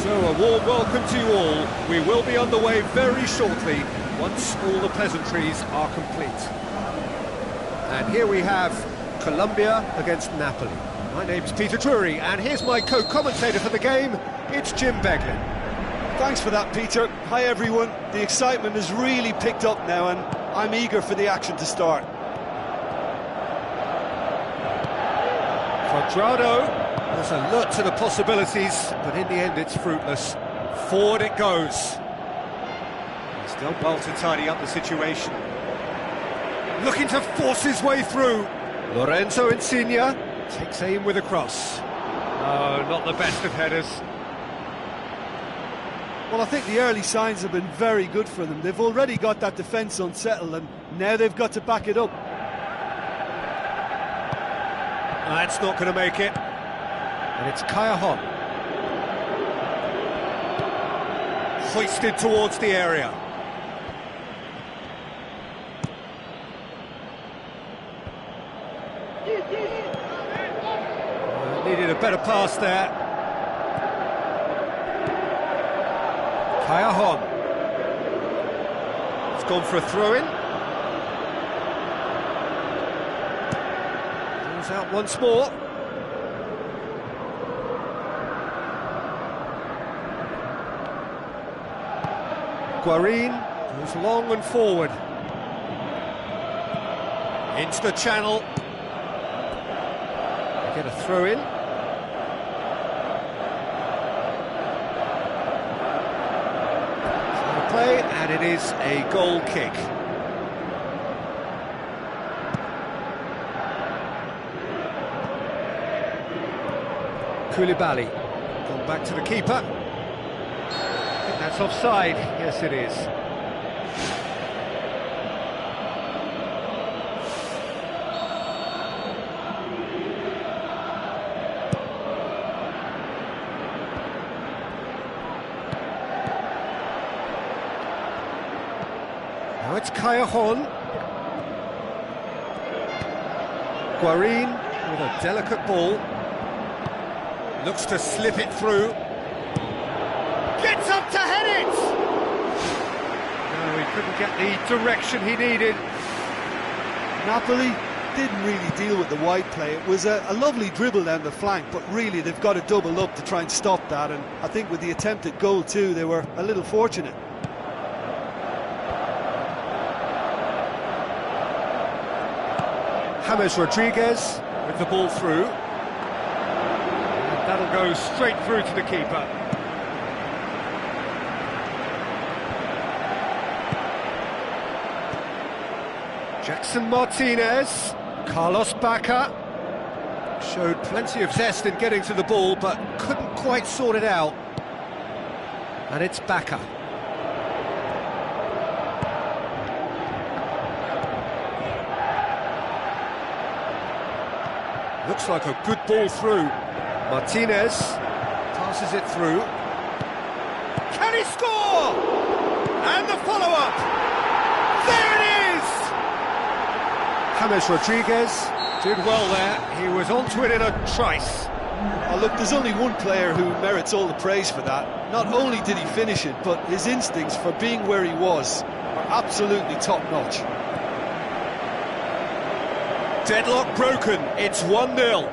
So a warm welcome to you all. We will be underway very shortly, once all the pleasantries are complete. And here we have Colombia against Napoli. My name's Peter Drury, and here's my co-commentator for the game, it's Jim Beglin. Thanks for that, Peter. Hi everyone. The excitement has really picked up now, and I'm eager for the action to start. Quadrado was alert to the possibilities, but in the end it's fruitless. Forward it goes. He's done well to tidy up the situation. Looking to force his way through. Lorenzo Insigne takes aim with a cross. Oh, not the best of headers. Well, I think the early signs have been very good for them. They've already got that defence unsettled, and now they've got to back it up. That's not going to make it. And it's Kaya hoisted towards the area. Needed a better pass there. Kaya It's gone for a throw-in. Goes out once more. Guarin goes long and forward. Into the channel. They get a throw-in. Play, and it is a goal kick. Koulibaly, gone back to the keeper. I think that's offside. Yes, it is. Now it's Callejon. Guarin with a delicate ball. Looks to slip it through. Gets up to head it! No, he couldn't get the direction he needed. Napoli didn't really deal with the wide play. It was a lovely dribble down the flank, but really they've got to double up to try and stop that, and I think with the attempted goal too, they were a little fortunate. James Rodriguez with the ball through. And that'll go straight through to the keeper. Jackson Martinez, Carlos Bacca showed plenty of zest in getting to the ball, but couldn't quite sort it out. And it's Bacca. Looks like a good ball through. Martinez passes it through. Can he score? And the follow-up! There it is! James Rodriguez did well there. He was onto it in a trice. Oh, look, there's only one player who merits all the praise for that. Not only did he finish it, but his instincts for being where he was are absolutely top-notch. Deadlock broken, it's 1-0.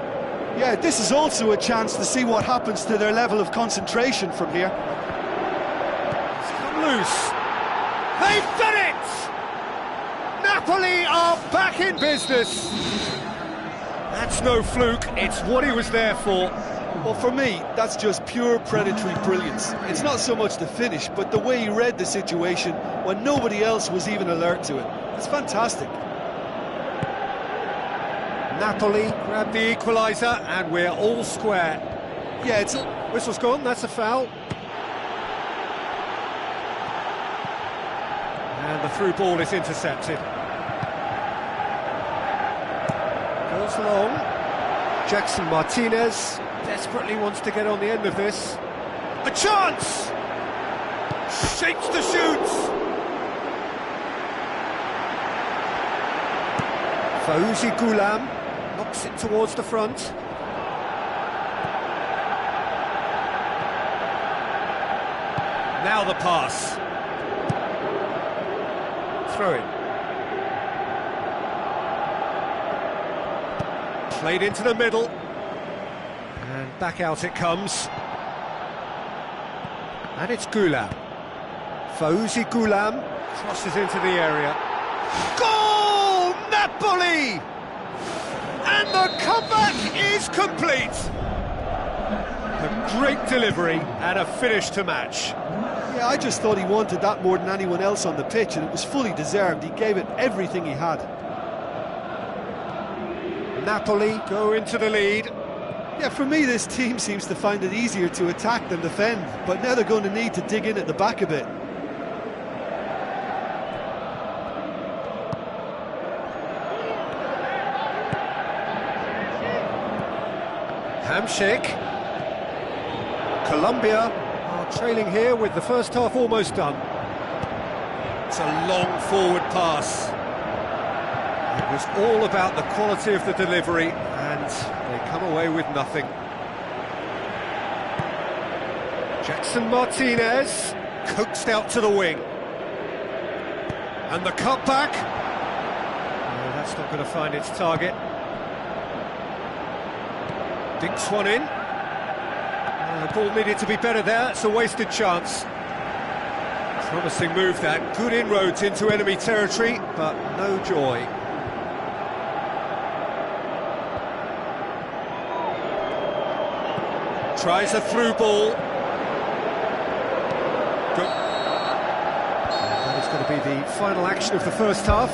Yeah, this is also a chance to see what happens to their level of concentration from here. It's come loose. They've done it! Napoli are back in business. That's no fluke, it's what he was there for. Well, for me, that's just pure predatory brilliance. It's not so much the finish, but the way he read the situation when nobody else was even alert to it. It's fantastic. Napoli grab the equaliser, and we're all square. Yeah, it's... Whistle's gone, that's a foul. And the through ball is intercepted. Goes long. Jackson Martinez desperately wants to get on the end of this. A chance! Shapes to shoot! Fauzi Goulam knocks it towards the front. Now the pass. Throw it. Played into the middle. And back out it comes. And it's Goulam. Fauzi Goulam crosses into the area. Goal! Napoli! And the comeback is complete. A great delivery and a finish to match. Yeah, I just thought he wanted that more than anyone else on the pitch, and it was fully deserved. He gave it everything he had. Napoli go into the lead. Yeah, for me, this team seems to find it easier to attack than defend, but now they're going to need to dig in at the back a bit. Hamsik. Colombia are trailing here with the first half almost done. It's a long forward pass. It was all about the quality of the delivery, and they come away with nothing. Jackson Martinez coaxed out to the wing. And the cutback. Oh, that's not going to find its target. Dinks one in. The ball needed to be better there, it's a wasted chance. Promising move that, good inroads into enemy territory, but no joy. Tries a through ball. Good. That is going to be the final action of the first half.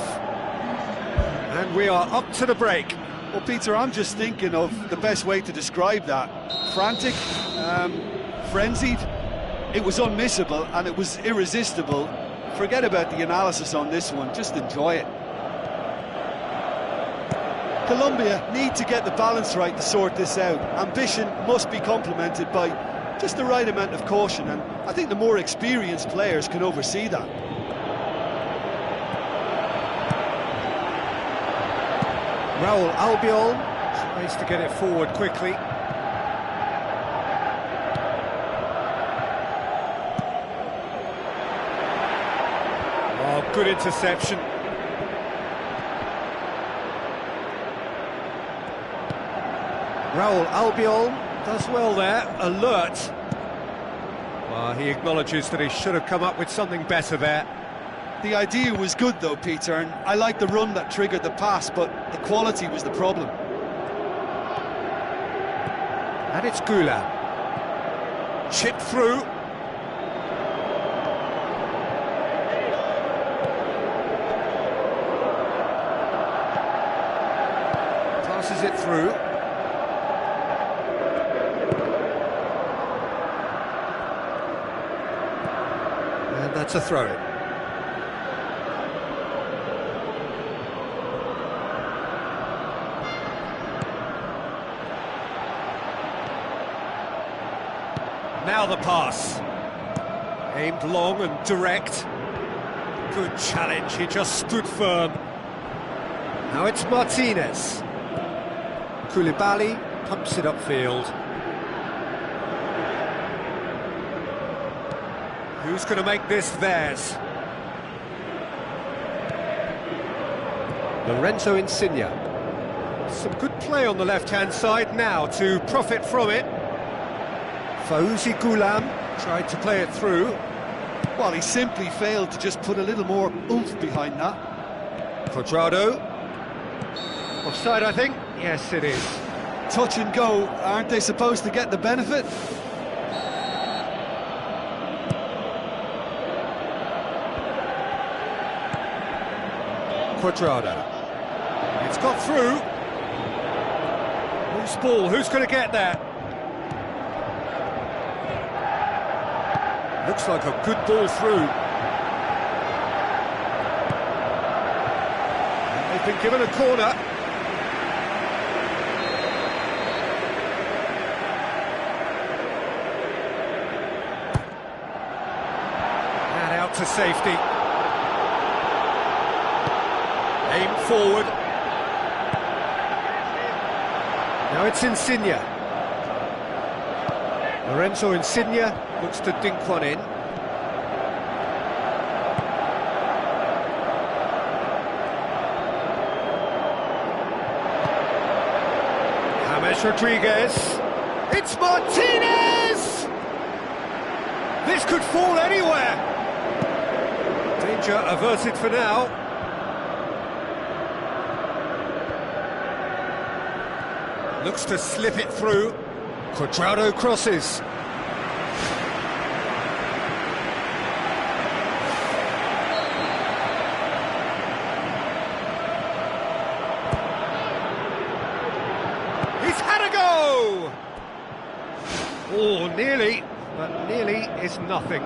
And we are up to the break. Well, Peter, I'm just thinking of the best way to describe that. Frantic, frenzied. It was unmissable and it was irresistible. Forget about the analysis on this one, just enjoy it. Colombia need to get the balance right to sort this out. Ambition must be complemented by just the right amount of caution, and I think the more experienced players can oversee that. Raul Albiol tries to get it forward quickly. Oh, good interception. Raul Albiol does well there, alert. Well, he acknowledges that he should have come up with something better there. The idea was good though, Peter, and I like the run that triggered the pass, but the quality was the problem. And it's Goulam. Chipped through. Passes it through. And that's a throw-in. Now the pass. Aimed long and direct. Good challenge, he just stood firm. Now Now it's Martinez. Koulibaly pumps it upfield. Who's going to make this theirs? Lorenzo Insigne. Some good play on the left-hand side now to profit from it. Fauzi Goulam tried to play it through. Well, he simply failed to just put a little more oomph behind that. Cuadrado. Offside, I think. Yes, it is. Touch and go, aren't they supposed to get the benefit? Cuadrado. It's got through. Loose ball, who's going to get that? Looks like a good ball through. And they've been given a corner. And out to safety. Aim forward. Now it's Insigne. Lorenzo Insigne looks to dink one in. James Rodriguez. It's Martinez! This could fall anywhere. Danger averted for now. Looks to slip it through. Cuadrado crosses. He's had a go! Oh, nearly, but nearly is nothing.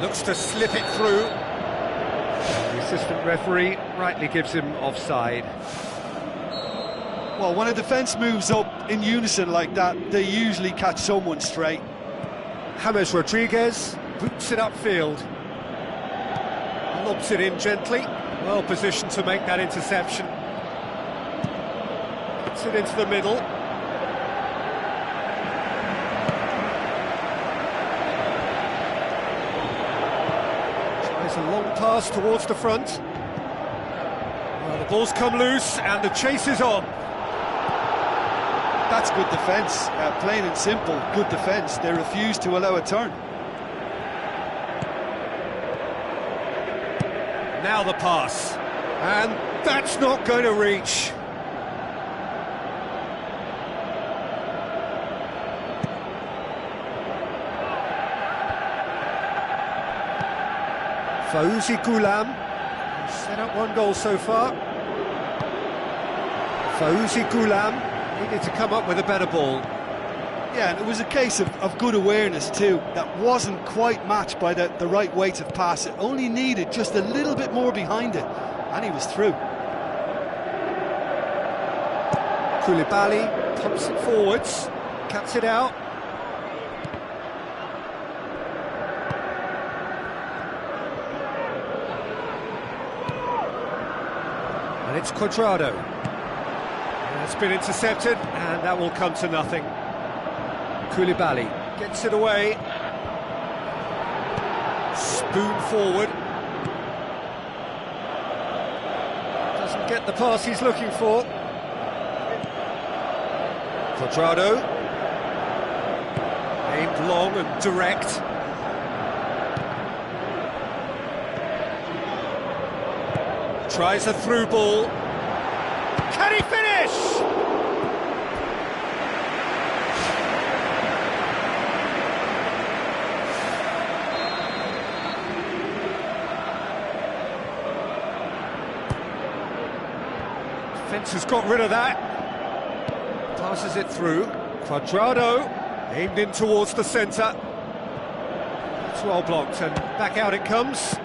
Looks to slip it through. The assistant referee rightly gives him offside. Well, when a defence moves up in unison like that, they usually catch someone straight. James Rodriguez boots it upfield. Lobs it in gently. Well positioned to make that interception. Puts it into the middle. Tries a long pass towards the front. Well, the ball's come loose and the chase is on. That's good defence, plain and simple, good defence. They refuse to allow a turn. Now the pass, and that's not going to reach. Fauzi Goulam, set up one goal so far. Fauzi Goulam needed to come up with a better ball. Yeah, and it was a case of good awareness too. That wasn't quite matched by the right weight of pass. It only needed just a little bit more behind it, and he was through. Koulibaly pumps it forwards, cuts it out. And it's Cuadrado. It's been intercepted, and that will come to nothing. Koulibaly gets it away. Spoon forward. Doesn't get the pass he's looking for. Cuadrado. Aimed long and direct. Tries a through ball. Can he finish? Defence has got rid of that. Passes it through. Cuadrado aimed in towards the centre. It's well blocked and back out it comes.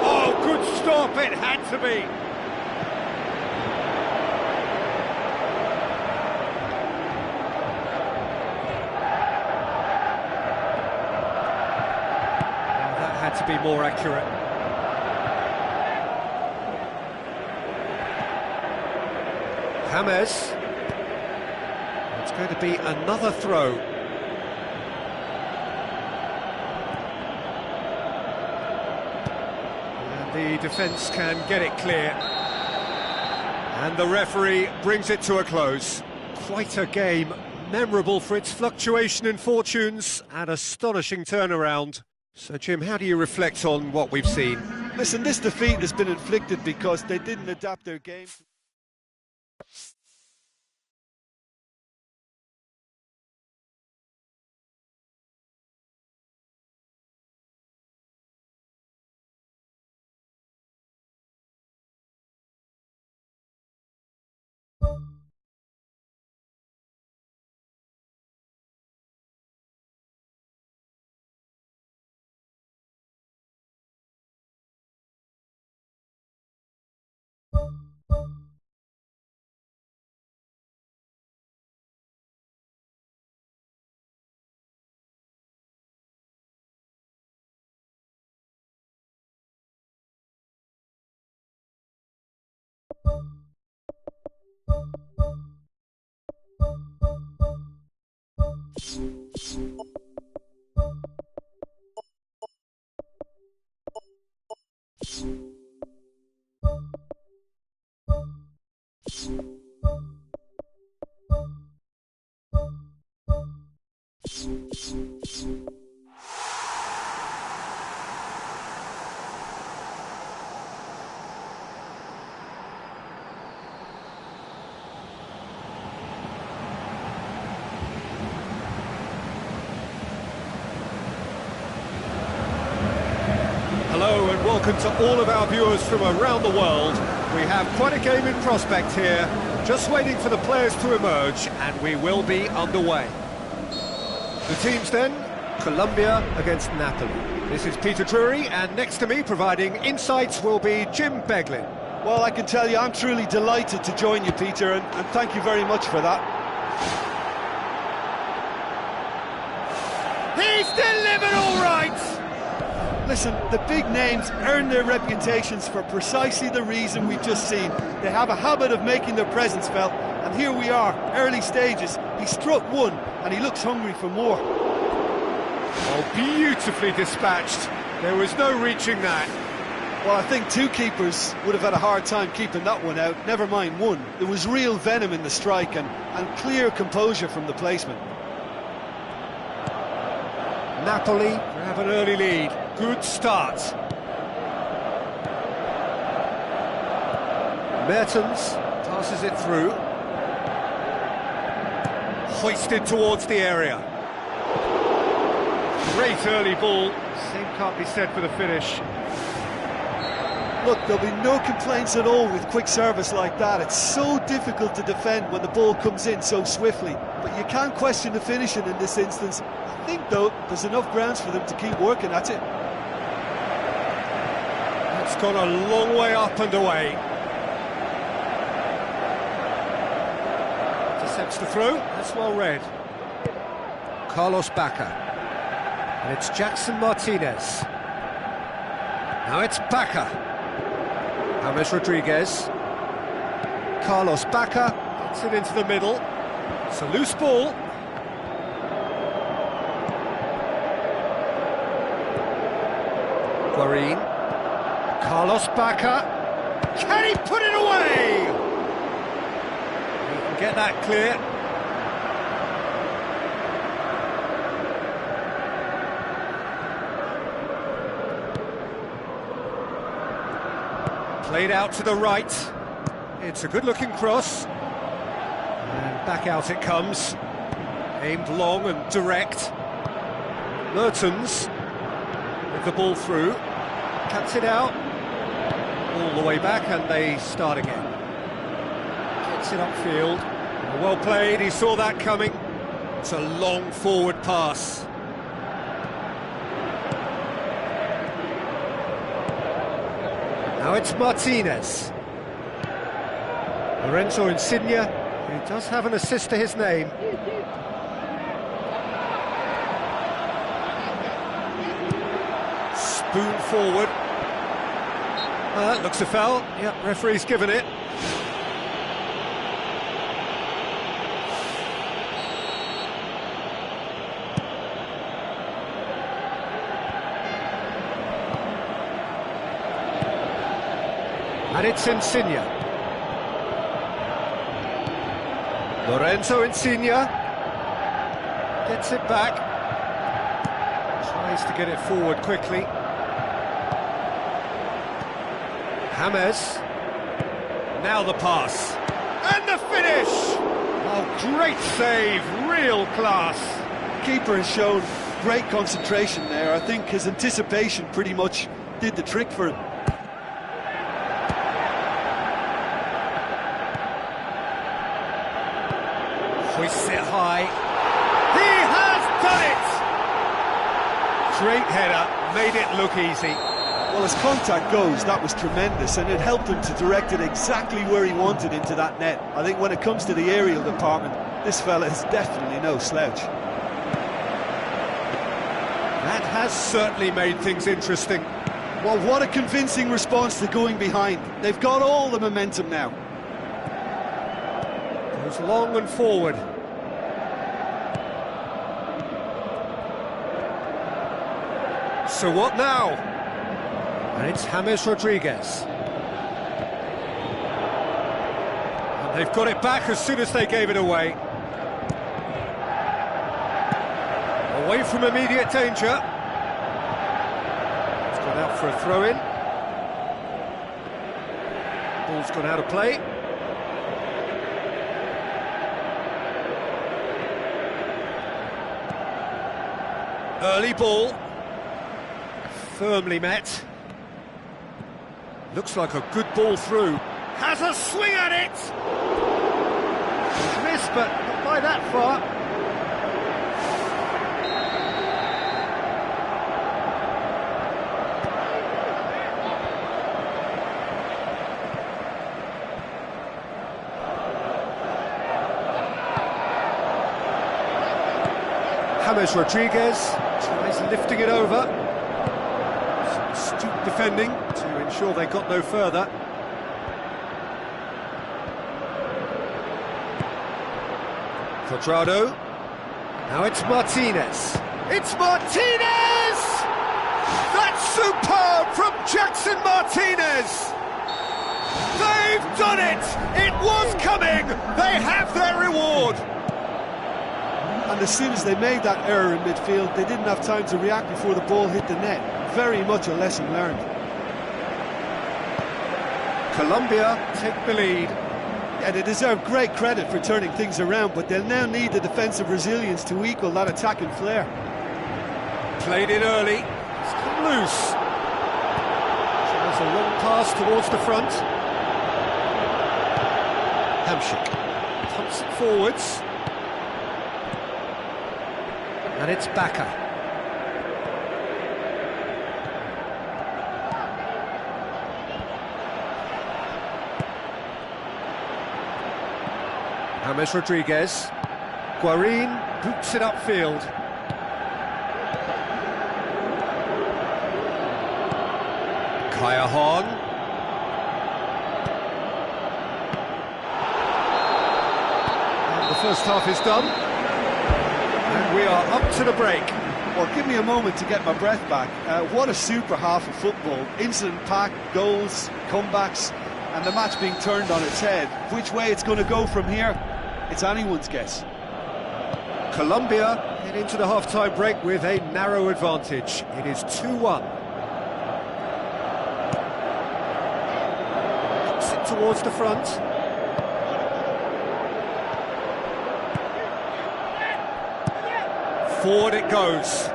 Oh, good stop, it had to be. had to be more accurate. James. It's going to be another throw. And the defence can get it clear. And the referee brings it to a close. Quite a game, memorable for its fluctuation in fortunes and astonishing turnaround. So, Jim, how do you reflect on what we've seen? Listen, this defeat has been inflicted because they didn't adapt their game. Hello and welcome to all of our viewers from around the world. We have quite a game in prospect here, just waiting for the players to emerge, and we will be underway. The teams then, Colombia against Napoli. This is Peter Drury, and next to me providing insights will be Jim Beglin. Well, I can tell you I'm truly delighted to join you, Peter, and thank you very much for that. He's delivered all right! Listen, the big names earn their reputations for precisely the reason we've just seen. They have a habit of making their presence felt, and here we are, early stages. He struck one, and he looks hungry for more. Oh, beautifully dispatched. There was no reaching that. Well, I think two keepers would have had a hard time keeping that one out, never mind one. There was real venom in the strike and clear composure from the placement. Napoli have an early lead. Good start. Mertens passes it through. Hoisted towards the area. Great early ball. Same can't be said for the finish. Look, there'll be no complaints at all with quick service like that. It's so difficult to defend when the ball comes in so swiftly. But you can't question the finishing in this instance. I think, though, there's enough grounds for them to keep working at it. It's gone a long way up and away. Intercepts the throw. That's well read. Carlos Bacca. And it's Jackson Martinez. Now it's Bacca. James Rodriguez. Carlos Bacca gets it into the middle. It's a loose ball. Guarin. Carlos Bacca. Can he put it away? He can get that clear. Played out to the right. It's a good-looking cross. And back out it comes. Aimed long and direct. Mertens with the ball through. Cuts it out. All the way back, and they start again. Gets it upfield. Well played, he saw that coming. It's a long forward pass. Now it's Martinez. Lorenzo Insigne, who does have an assist to his name. Spoon forward. Looks a foul. Yep, referee's given it. And it's Insigne. Lorenzo Insigne gets it back. Tries to get it forward quickly. James. Now the pass. And the finish! Oh, great save, real class. Keeper has shown great concentration there. I think his anticipation pretty much did the trick for him. Hoists it high. He has done it! Great header, made it look easy. Well, as contact goes, that was tremendous, and it helped him to direct it exactly where he wanted into that net. I think when it comes to the aerial department, this fella is definitely no slouch. That has certainly made things interesting. Well, what a convincing response to going behind. They've got all the momentum now. Goes long and forward. So what now? And it's James Rodriguez. And they've got it back as soon as they gave it away. Away from immediate danger. It's gone out for a throw-in. Ball's gone out of play. Early ball. Firmly met. Looks like a good ball through. Has a swing at it! He's missed, but not by that far. James Rodriguez tries lifting it over. Some astute defending to ensure they got no further. Cuadrado. Now it's Martinez. It's Martinez! That's superb from Jackson Martinez! They've done it! It was coming! They have their reward! And as soon as they made that error in midfield, they didn't have time to react before the ball hit the net. Very much a lesson learned. Colombia take the lead. Yeah, they deserve great credit for turning things around, but they'll now need the defensive resilience to equal that attacking flair. Played it early. It's come loose. Tries a long pass towards the front. Hamsik pumps it forwards. And it's Baka. James Rodriguez. Guarín boots it upfield. Kaya And the first half is done. And we are up to the break. Well, give me a moment to get my breath back. What a super half of football. Incident-packed, goals, comebacks, and the match being turned on its head. Which way it's going to go from here, it's anyone's guess. Colombia head into the half-time break with a narrow advantage. It is 2-1. Puts it towards the front. Forward it goes.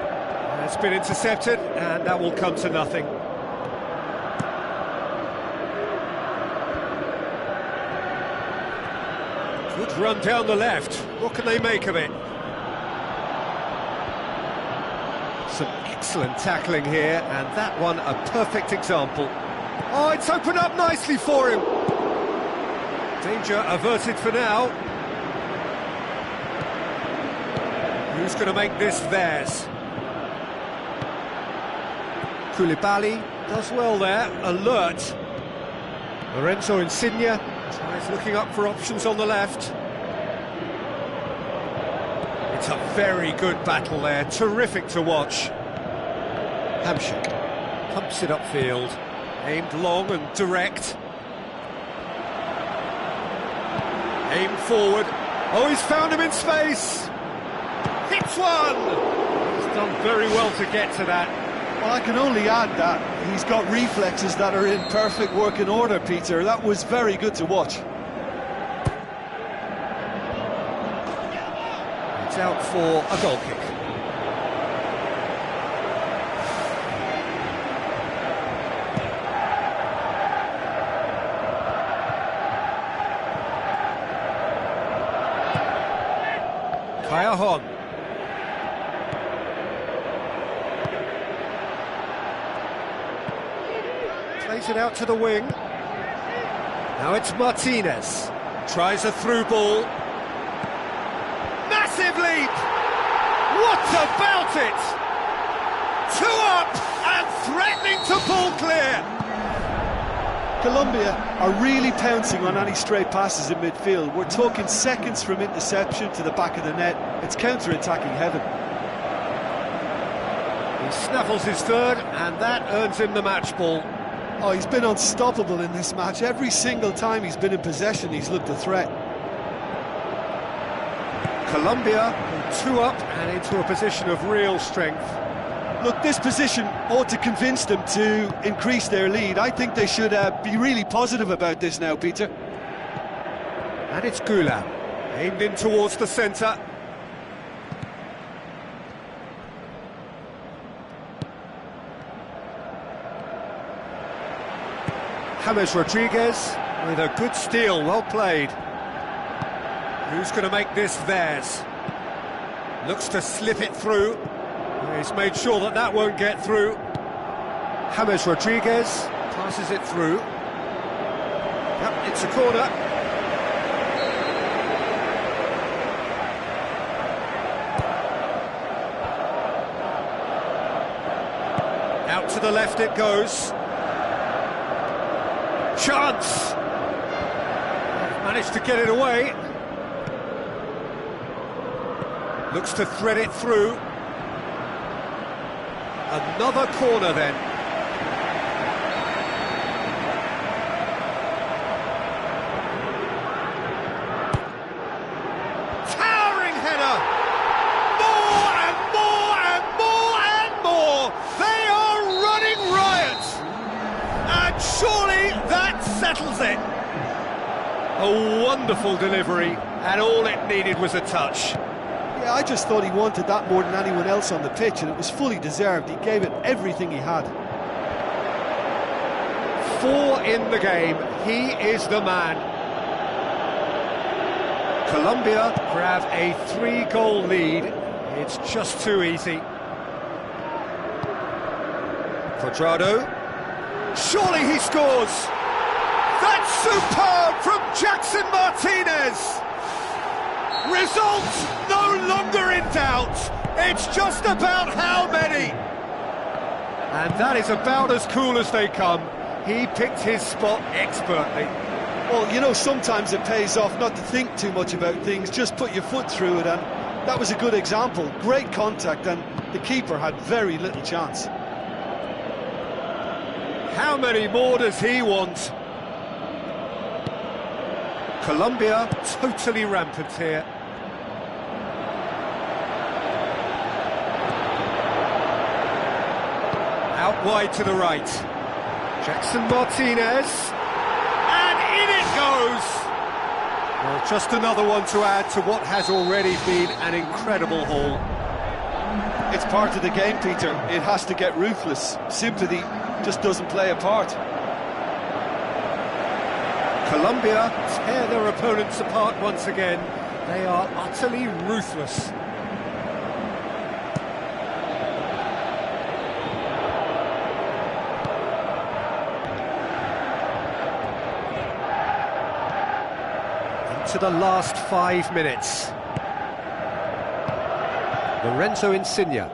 It's been intercepted, and that will come to nothing. Good run down the left. What can they make of it? Some excellent tackling here, and that one a perfect example. Oh, it's opened up nicely for him. Danger averted for now. Who's going to make this theirs? Koulibaly does well there, alert. Lorenzo Insigne tries looking up for options on the left. It's a very good battle there, terrific to watch. Hamsik pumps it upfield, aimed long and direct. Aimed forward. Oh, he's found him in space. Hits one. He's done very well to get to that. Well, I can only add that he's got reflexes that are in perfect working order, Peter. That was very good to watch. It's out for a goal kick. Kaya Hon. Plays it out to the wing. Now it's Martinez. Tries a through ball. Massive leap! What about it? 2 up and threatening to pull clear. Colombia are really pouncing on any stray passes in midfield. We're talking seconds from interception to the back of the net. It's counter-attacking heaven. He snaffles his third, and that earns him the match ball. Oh, he's been unstoppable in this match. Every single time he's been in possession, he's looked a threat. Colombia 2 up and into a position of real strength. Look, this position ought to convince them to increase their lead. I think they should be really positive about this now, Peter. And it's Gula, aimed in towards the centre. James Rodriguez with a good steal, well played. Who's going to make this theirs? Looks to slip it through. He's made sure that that won't get through. James Rodriguez passes it through. Yep, it's a corner. Out to the left it goes. Chance! Managed to get it away. Looks to thread it through. Another corner then. Towering header! More and more and more and more! They are running riot! And surely that settles it. A wonderful delivery, and all it needed was a touch. Yeah, I just thought he wanted that more than anyone else on the pitch, and it was fully deserved. He gave it everything he had. 4 in the game. He is the man. Colombia grab a 3-goal lead. It's just too easy. Cuadrado. Surely he scores. That's superb from Jackson Martinez. Result no longer in doubt. It's just about how many. And that is about as cool as they come. He picked his spot expertly. Well, you know, sometimes it pays off not to think too much about things, just put your foot through it, and that was a good example. Great contact, and the keeper had very little chance. How many more does he want? Colombia totally rampant here. Out wide to the right. Jackson Martinez. And in it goes! Well, just another one to add to what has already been an incredible haul. It's part of the game, Peter. It has to get ruthless. Sympathy just doesn't play a part. Colombia tear their opponents apart once again. They are utterly ruthless. Into the last 5 minutes. Lorenzo Insigne.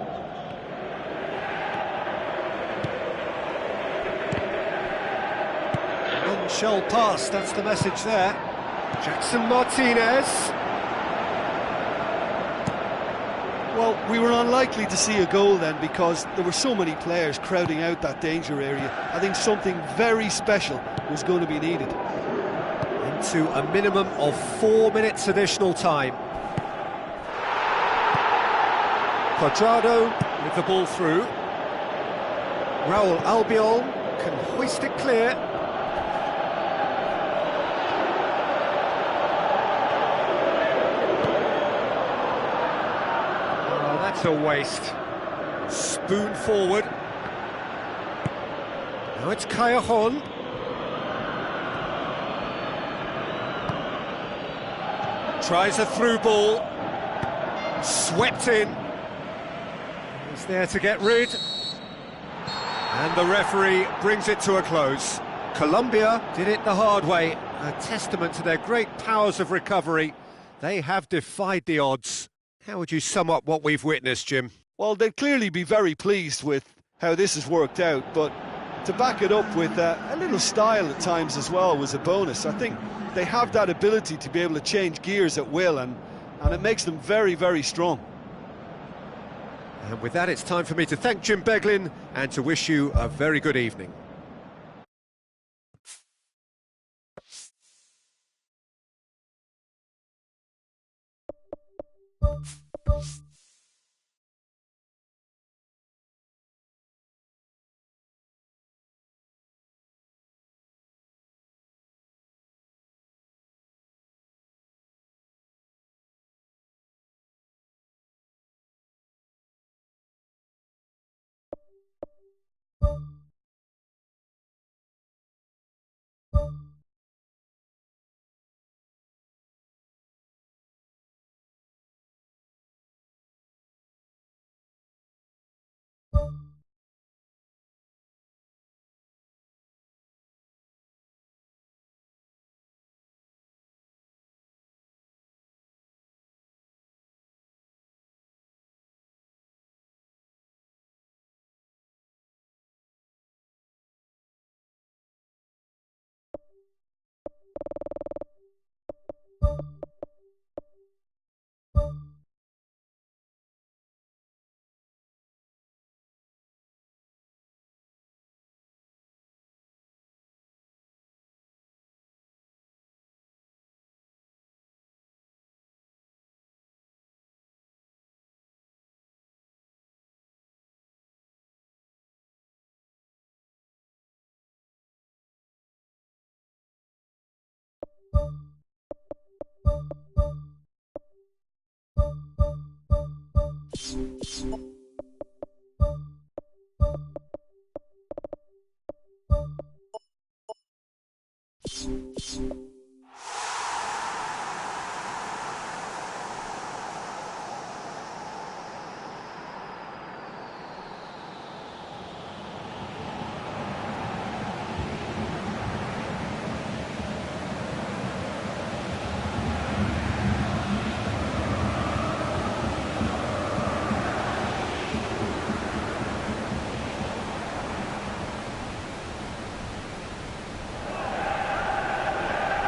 Shell pass, that's the message there. Jackson Martinez. Well, we were unlikely to see a goal then because there were so many players crowding out that danger area. I think something very special was going to be needed. Into a minimum of 4 minutes additional time. Quadrado with the ball through. Raul Albiol can hoist it clear. Oh, that's a waste. Spoon forward. Now it's Callejon. Tries a through ball. Swept in. He's there to get rid. And the referee brings it to a close. Colombia did it the hard way. A testament to their great powers of recovery. They have defied the odds. How would you sum up what we've witnessed, Jim? Well, they'd clearly be very pleased with how this has worked out, but to back it up with a little style at times as well was a bonus. I think they have that ability to be able to change gears at will, and it makes them very, very strong. And with that, it's time for me to thank Jim Beglin and to wish you a very good evening.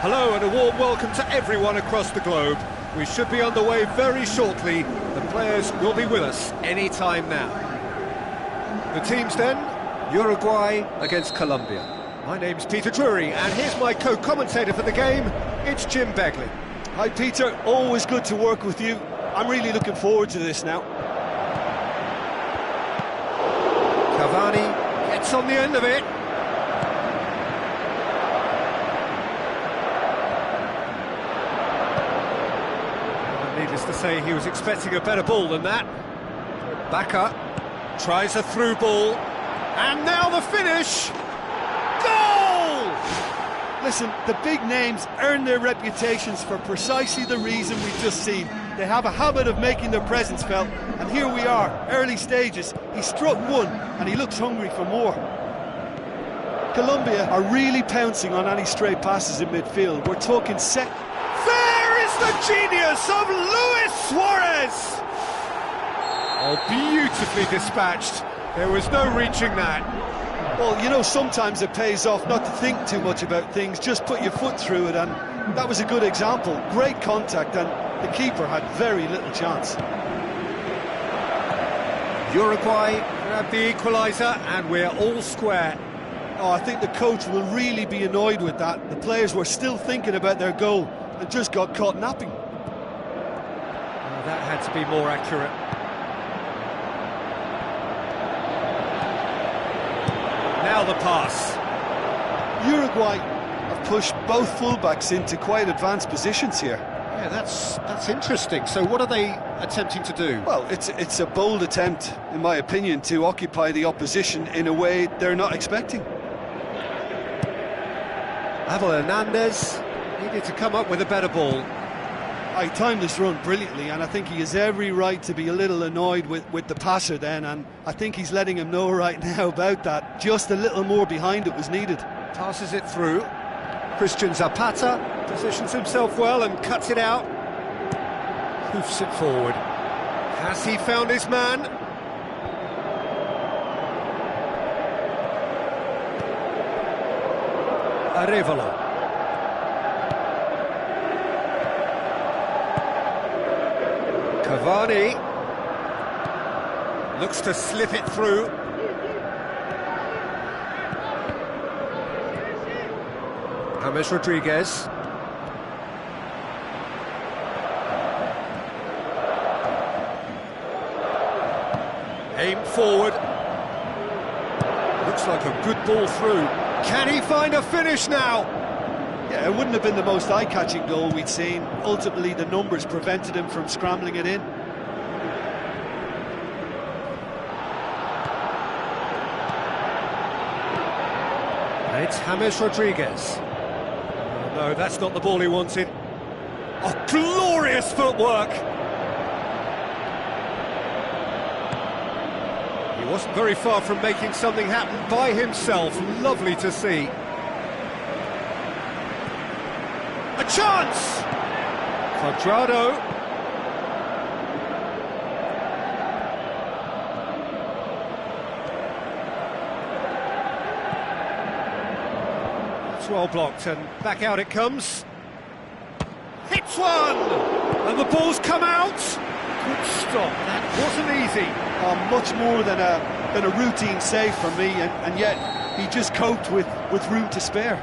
Hello and a warm welcome to everyone across the globe. We should be underway very shortly. The players will be with us any time now. The teams then, Uruguay against Colombia. My name's Peter Drury and here's my co-commentator for the game, it's Jim Beglin. Hi Peter, always good to work with you. I'm really looking forward to this now. Cavani gets on the end of it. Needless to say, he was expecting a better ball than that. Back up, tries a through ball, and now the finish! Goal! Listen, the big names earn their reputations for precisely the reason we've just seen. They have a habit of making their presence felt, and here we are, early stages. He struck one, and he looks hungry for more. Colombia are really pouncing on any stray passes in midfield. We're talking set... The genius of Luis Suarez! Oh, beautifully dispatched. There was no reaching that. Well, you know, sometimes it pays off not to think too much about things, just put your foot through it, and that was a good example. Great contact, and the keeper had very little chance. Uruguay grab the equaliser, and we're all square. Oh, I think the coach will really be annoyed with that. The players were still thinking about their goal and just got caught napping. Oh, that had to be more accurate. Now the pass. Uruguay have pushed both fullbacks into quite advanced positions here. Yeah, that's interesting. So what are they attempting to do? Well, it's a bold attempt, in my opinion, to occupy the opposition in a way they're not expecting. Abel Hernandez needed to come up with a better ball. I timed this run brilliantly, and I think he has every right to be a little annoyed with the passer then, and I think he's letting him know right now about that. Just a little more behind it was needed. Passes it through. Christian Zapata positions himself well and cuts it out. Hoofs it forward. Has he found his man? Arevalo. Cavani looks to slip it through. James Rodriguez. Aimed forward. Looks like a good ball through. Can he find a finish now? Yeah, it wouldn't have been the most eye-catching goal we'd seen. Ultimately, the numbers prevented him from scrambling it in. And it's James Rodriguez. Oh, no, that's not the ball he wanted. Oh, glorious footwork! He wasn't very far from making something happen by himself. Lovely to see. A chance! Cuadrado. It's well blocked, and back out it comes. Hits one! And the ball's come out! Good stop, that wasn't easy. Much more than a routine save for me, and yet he just coped with room to spare.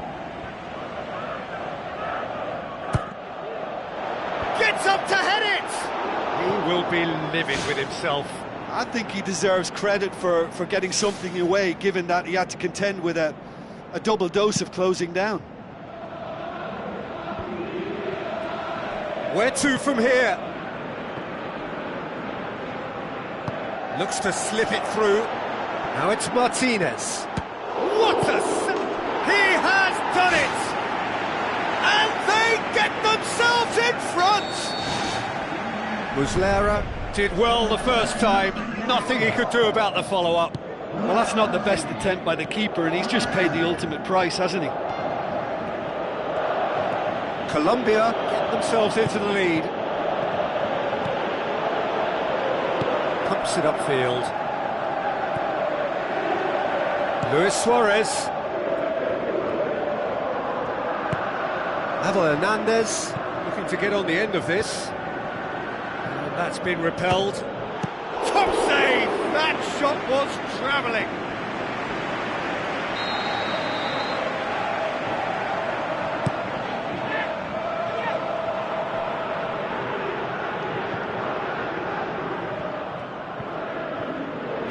Gets up to head it! He will be livid with himself. I think he deserves credit for getting something away, given that he had to contend with a double dose of closing down. Where to from here? Looks to slip it through. Now it's Martinez. What a... He has done it! And they get themselves in front! Muslera did well the first time. Nothing he could do about the follow-up. Well, that's not the best attempt by the keeper, and he's just paid the ultimate price, hasn't he? Colombia get themselves into the lead. Pumps it upfield. Luis Suarez. Abel Hernandez looking to get on the end of this. And that's been repelled. Top save! That shot was travelling.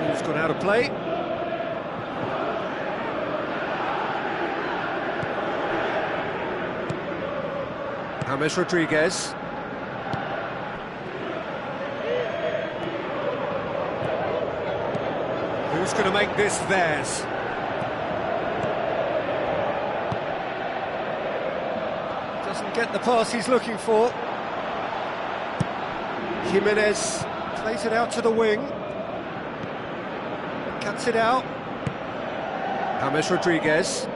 Ball's gone out of play. James Rodriguez. Who's going to make this theirs? Doesn't get the pass he's looking for. Jimenez plays it out to the wing. Cuts it out. James Rodriguez.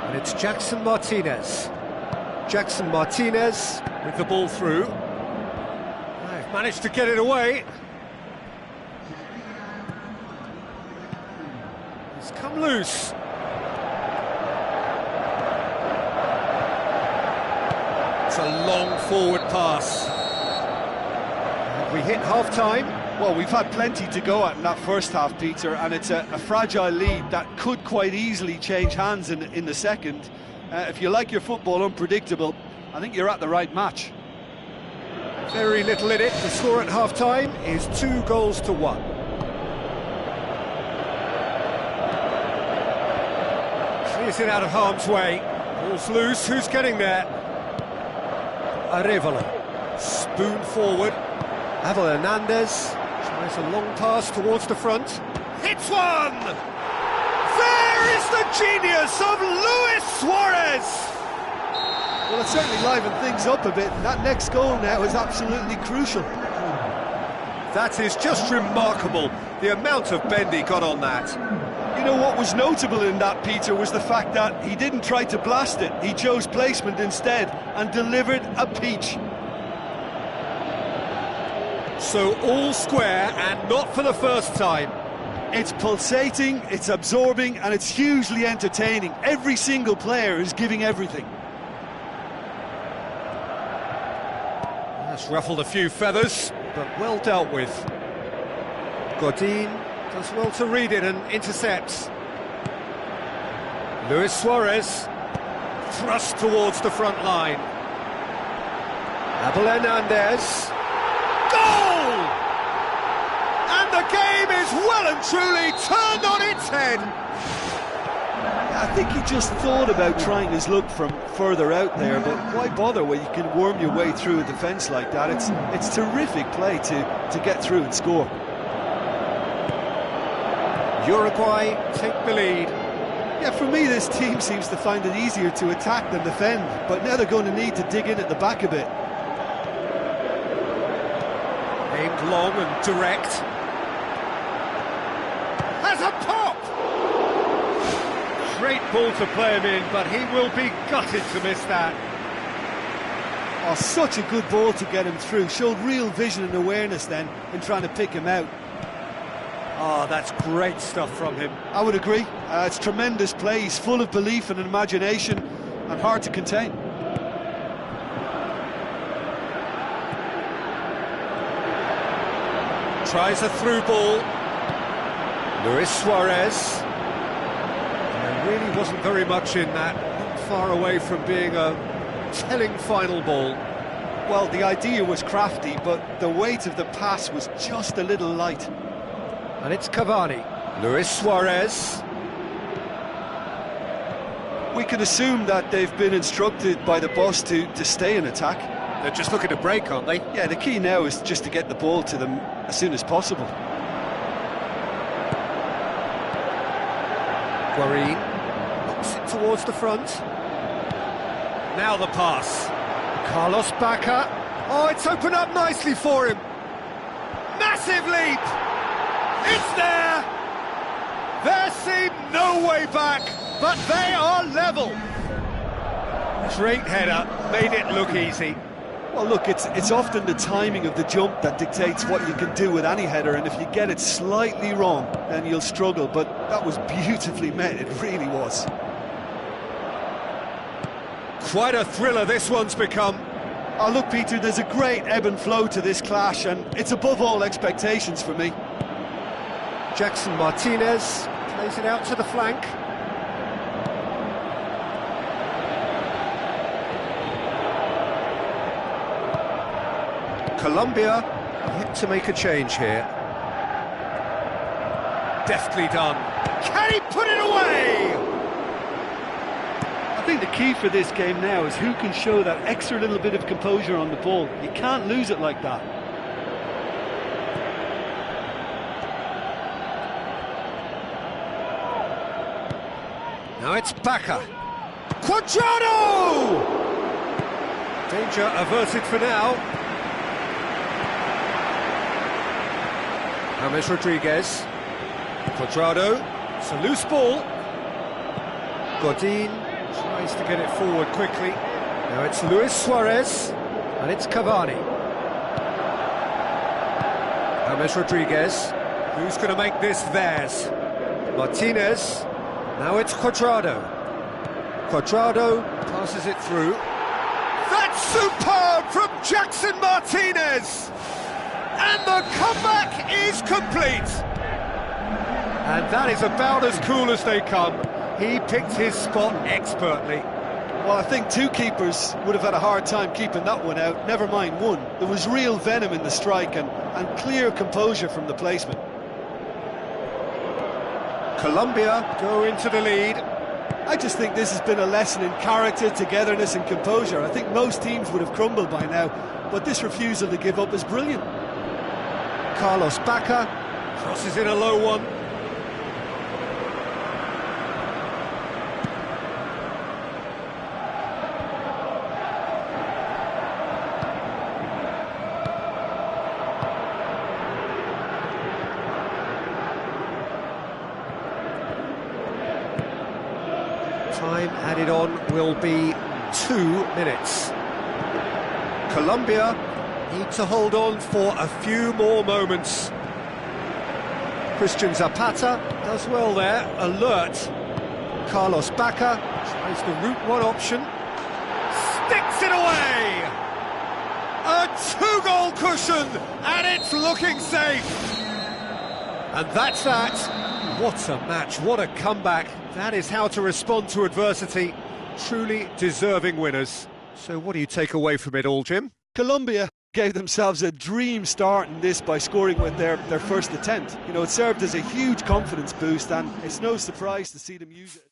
And it's Jackson Martinez. Jackson Martinez with the ball through. They've managed to get it away. It's come loose. It's a long forward pass. Have we hit half-time? Well, we've had plenty to go at in that first half, Peter, and it's a fragile lead that could quite easily change hands in the second. If you like your football unpredictable, I think you're at the right match. Very little in it. The score at half-time is 2-1. Clears it out of harm's way. Ball's loose. Who's getting there? Arevalo. Spoon forward. Abel Hernandez tries a long pass towards the front. Hits one! There is the genius of Luis Suarez! Well, it certainly livened things up a bit, and that next goal now is absolutely crucial. That is just remarkable, the amount of bend he got on that. You know what was notable in that, Peter, was the fact that he didn't try to blast it. He chose placement instead and delivered a peach. So all square, and not for the first time. It's pulsating, it's absorbing, and it's hugely entertaining. Every single player is giving everything. That's ruffled a few feathers, but well dealt with. Godin does well to read it and intercepts. Luis Suarez thrust towards the front line. Abel Hernandez. Goal! And the game is well and truly turned on its head. I think he just thought about trying his luck from further out there, but why bother when you can worm your way through a defence like that? It's terrific play to get through and score. Uruguay take the lead. Yeah, for me this team seems to find it easier to attack than defend, but now they're going to need to dig in at the back a bit. Aimed long and direct. Has a pop! Great ball to play him in, but he will be gutted to miss that. Oh, such a good ball to get him through. Showed real vision and awareness then in trying to pick him out. Oh, that's great stuff from him. I would agree. It's tremendous play. He's full of belief and imagination and hard to contain. Tries a through ball. Luis Suarez. There really wasn't very much in that. Not far away from being a telling final ball. Well, the idea was crafty, but the weight of the pass was just a little light. And it's Cavani. Luis Suarez. We can assume that they've been instructed by the boss to stay in attack. They're just looking to break, aren't they? Yeah, the key now is just to get the ball to them as soon as possible. Guarin knocks it towards the front. Now the pass. Carlos Bacca. Oh, it's opened up nicely for him. Massive leap! It's there! There seemed no way back, but they are level. Great header, made it look easy. Well, look, it's often the timing of the jump that dictates what you can do with any header, and if you get it slightly wrong, then you'll struggle, but that was beautifully met, it really was. Quite a thriller this one's become. Oh, look, Peter, there's a great ebb and flow to this clash, and it's above all expectations for me. Jackson Martinez plays it out to the flank. Colombia yet to make a change here. Deftly done. Can he put it away? I think the key for this game now is who can show that extra little bit of composure on the ball. You can't lose it like that. Now it's Bacca. Cuadrado! Danger averted for now. James Rodriguez. Cuadrado. It's a loose ball. Godin tries to get it forward quickly. Now it's Luis Suarez. And it's Cavani. James Rodriguez. Who's going to make this theirs? Martinez. Now it's Cuadrado. Cuadrado passes it through. That's superb from Jackson Martinez! And the comeback is complete! And that is about as cool as they come. He picked his spot expertly. Well, I think two keepers would have had a hard time keeping that one out, never mind one. There was real venom in the strike and clear composure from the placement. Colombia go into the lead. I just think this has been a lesson in character, togetherness and composure. I think most teams would have crumbled by now, but this refusal to give up is brilliant. Carlos Bacca crosses in a low one. Time added on will be 2 minutes. Colombia need to hold on for a few more moments. Christian Zapata does well there, alert. Carlos Bacca tries the route one option, sticks it away! A 2-goal cushion, and it's looking safe! And that's that. What a match, what a comeback. That is how to respond to adversity. Truly deserving winners. So what do you take away from it all, Jim? Colombia gave themselves a dream start in this by scoring with their first attempt. You know, it served as a huge confidence boost, and it's no surprise to see them use it.